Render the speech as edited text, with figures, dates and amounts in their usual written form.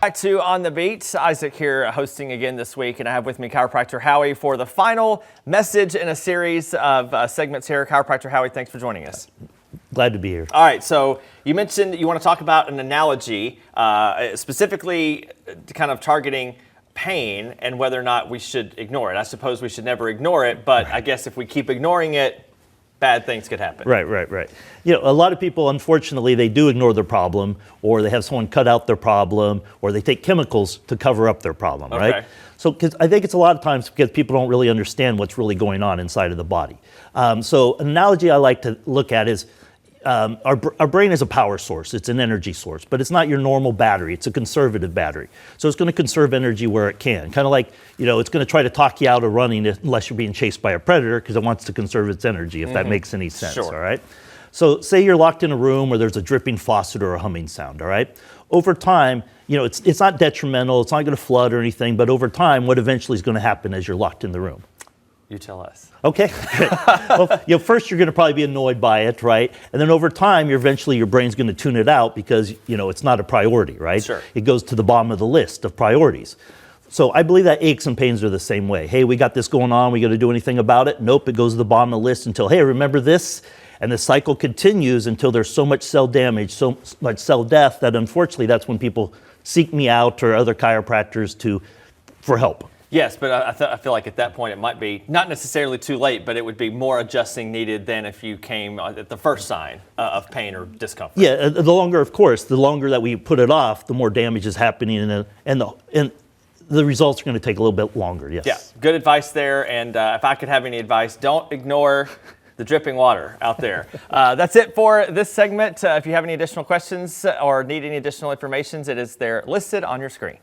Back to On the Beat. Isaac here hosting again this week, and I have with me chiropractor Howie for the final message in a series of segments here. Chiropractor Howie, thanks for joining us. Glad to be here. All right, so you mentioned you want to talk about an analogy, specifically kind of targeting pain and whether or not we should ignore it. I suppose we should never ignore it, but I guess if we keep ignoring it, bad things could happen. Right. You know, a lot of people, unfortunately, they do ignore their problem, or they have someone cut out their problem, or they take chemicals to cover up their problem, Okay. right? So, because I think it's a lot of times because people don't really understand what's really going on inside of the body. So an analogy I like to look at is our brain is a power source. It's an energy source, but it's not your normal battery. It's a conservative battery. So it's going to conserve energy where it can. Kind of like, you know, it's going to try to talk you out of running unless you're being chased by a predator because it wants to conserve its energy, if that makes any sense, Sure. all right? So say you're locked in a room where there's a dripping faucet or a humming sound, all right? Over time, you know, it's not detrimental, it's not going to flood or anything, but over time, what eventually is going to happen is you're locked in the room. You tell us. Okay, good. Well, you know, first you're going to probably be annoyed by it, right? And then over time, eventually your brain's going to tune it out because, you know, it's not a priority, right? Sure. It goes to the bottom of the list of priorities. So I believe that aches and pains are the same way. Hey, we got this going on, we got to do anything about it? Nope, it goes to the bottom of the list until, hey, remember this? And the cycle continues until there's so much cell damage, so much cell death that unfortunately that's when people seek me out or other chiropractors for help. Yes, but I feel like at that point it might be not necessarily too late, but it would be more adjusting needed than if you came at the first sign of pain or discomfort. Yeah, the longer, of course, the longer that we put it off, the more damage is happening, and the results are going to take a little bit longer. Yes. Yeah, good advice there. And if I could have any advice, don't ignore the dripping water out there. That's it for this segment. If you have any additional questions or need any additional information, it is there listed on your screen.